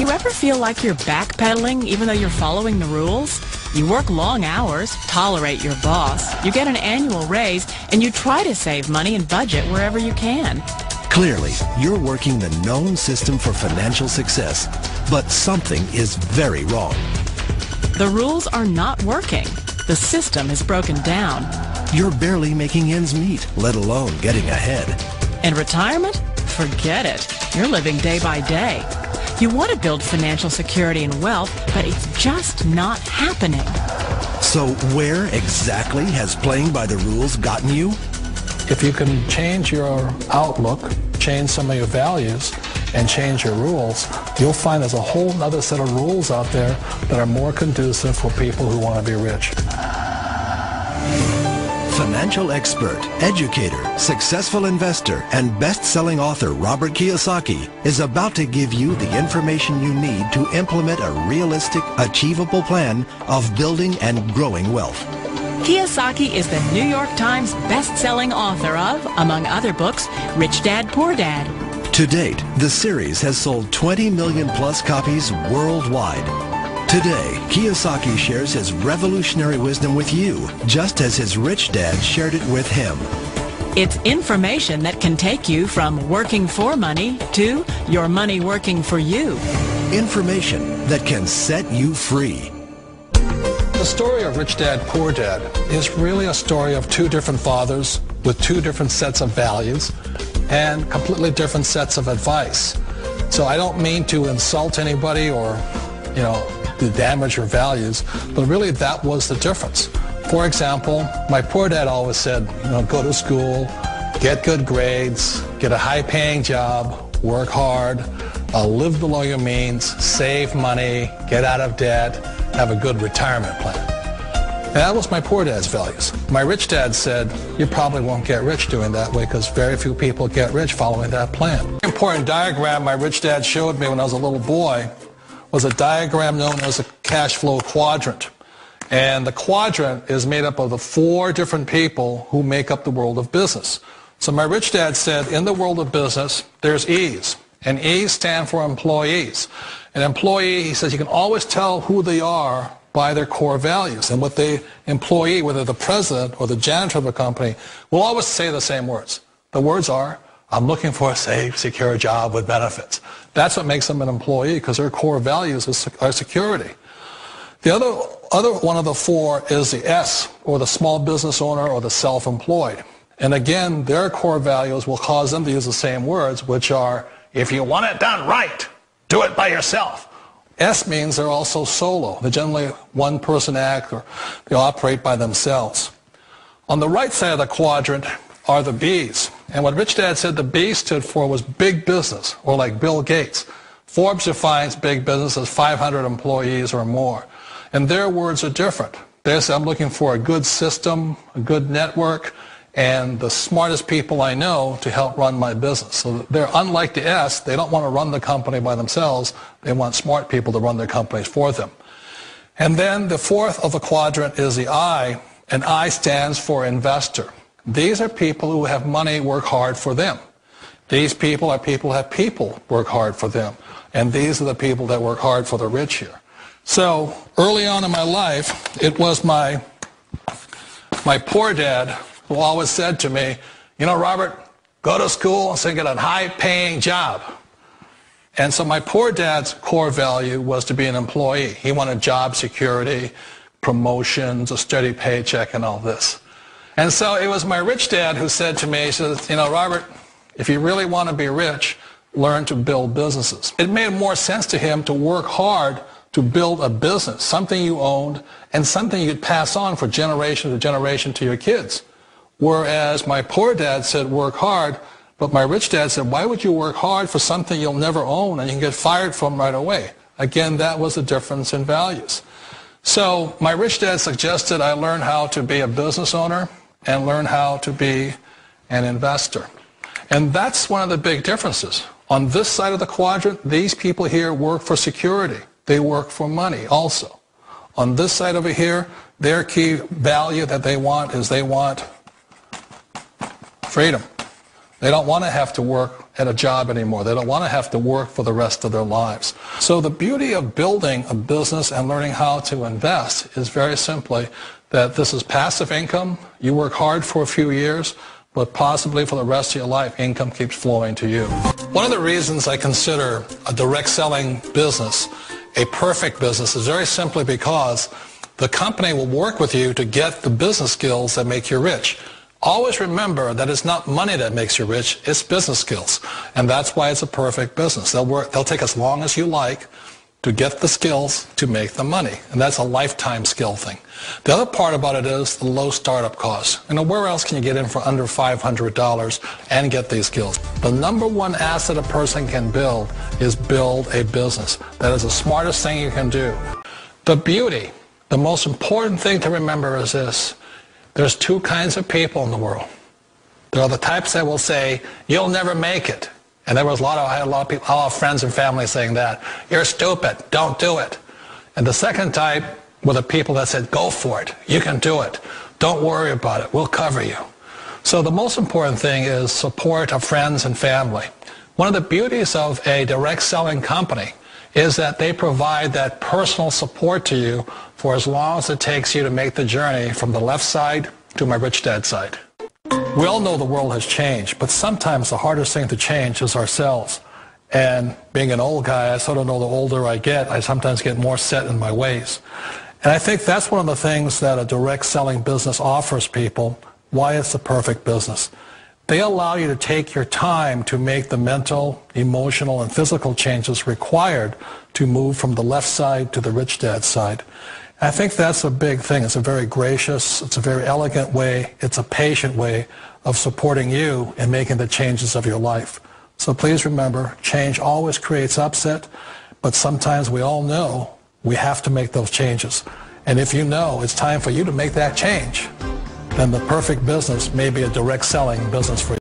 you ever feel like you're backpedaling even though you're following the rules? You work long hours, tolerate your boss, you get an annual raise, and you try to save money and budget wherever you can. Clearly, you're working the known system for financial success, but something is very wrong. The rules are not working. The system is broken down. You're barely making ends meet, let alone getting ahead. And retirement? Forget it. You're living day by day. You want to build financial security and wealth, but it's just not happening. So where exactly has playing by the rules gotten you? If you can change your outlook, change some of your values, and change your rules, you'll find there's a whole other set of rules out there that are more conducive for people who want to be rich. Financial expert, educator, successful investor, and best-selling author Robert Kiyosaki is about to give you the information you need to implement a realistic, achievable plan of building and growing wealth. Kiyosaki is the New York Times best-selling author of, among other books, Rich Dad, Poor Dad. To date, the series has sold 20 million plus copies worldwide. Today, Kiyosaki shares his revolutionary wisdom with you, just as his rich dad shared it with him. It's information that can take you from working for money to your money working for you. Information that can set you free. The story of Rich Dad, Poor Dad is really a story of two different fathers with two different sets of values and completely different sets of advice. So I don't mean to insult anybody or, to damage your values, but really that was the difference. For example, my poor dad always said, go to school, get good grades, get a high-paying job, work hard, live below your means, save money, get out of debt, have a good retirement plan. And that was my poor dad's values. My rich dad said, you probably won't get rich doing that way because very few people get rich following that plan. An important diagram my rich dad showed me when I was a little boy was a diagram known as a Cashflow Quadrant. And the quadrant is made up of the four different people who make up the world of business. So my rich dad said, in the world of business, there's E's. And E's stand for employees. An employee, he says, you can always tell who they are by their core values. And what the employee, whether the president or the janitor of a company, will always say the same words. The words are, I'm looking for a safe, secure job with benefits. That's what makes them an employee, because their core values are security. The other one of the four is the S, or the small business owner or the self-employed. And again, their core values will cause them to use the same words, which are, if you want it done right, do it by yourself. S means they're also solo. They're generally one-person act, or they operate by themselves. On the right side of the quadrant are the B's. And what Rich Dad said the B stood for was big business, or like Bill Gates. Forbes defines big business as 500 employees or more. And their words are different. They say, I'm looking for a good system, a good network, and the smartest people I know to help run my business. So they're unlike the S. They don't want to run the company by themselves. They want smart people to run their companies for them. And then the fourth of the quadrant is the I, and I stands for investor. These are people who have money work hard for them. These people are people who have people work hard for them. And these are the people that work hard for the rich here. So early on in my life, it was my poor dad who always said to me, Robert, go to school and get a high-paying job. And so my poor dad's core value was to be an employee. He wanted job security, promotions, a steady paycheck, and all this. And so it was my rich dad who said to me, he says, Robert, if you really want to be rich, learn to build businesses. It made more sense to him to work hard to build a business, something you owned and something you'd pass on for generation to generation to your kids. Whereas my poor dad said work hard, but my rich dad said, why would you work hard for something you'll never own and you can get fired from right away? Again, that was the difference in values. So my rich dad suggested I learn how to be a business owner and learn how to be an investor. And that's one of the big differences. On this side of the quadrant, these people here work for security. They work for money also. On this side over here, their key value that they want is they want freedom. They don't want to have to work at a job anymore. They don't want to have to work for the rest of their lives. So the beauty of building a business and learning how to invest is very simply that this is passive income. You work hard for a few years, but possibly for the rest of your life, income keeps flowing to you. One of the reasons I consider a direct selling business a perfect business is very simply because the company will work with you to get the business skills that make you rich. Always remember that it's not money that makes you rich, it's business skills. And that's why it's a perfect business. They'll take as long as you like to get the skills to make the money. And that's a lifetime skill thing. The other part about it is the low startup costs. Where else can you get in for under $500 and get these skills? The number one asset a person can build is build a business. That is the smartest thing you can do. The beauty, the most important thing to remember is this. There's two kinds of people in the world. There are the types that will say, you'll never make it. And I had a lot of people, a lot of friends and family saying that. You're stupid, don't do it. And the second type were the people that said, go for it, you can do it. Don't worry about it, we'll cover you. So the most important thing is support of friends and family. One of the beauties of a direct selling company is that they provide that personal support to you for as long as it takes you to make the journey from the left side to my rich dad side. We all know the world has changed, but sometimes the hardest thing to change is ourselves. And being an old guy, I sort of know the older I get, I sometimes get more set in my ways. And I think that's one of the things that a direct selling business offers people, why it's the perfect business. They allow you to take your time to make the mental, emotional, and physical changes required to move from the left side to the rich dad side. I think that's a big thing. It's a very gracious, it's a very elegant way, it's a patient way of supporting you in making the changes of your life. So please remember, change always creates upset, but sometimes we all know we have to make those changes. And if you know it's time for you to make that change, then the perfect business may be a direct selling business for you.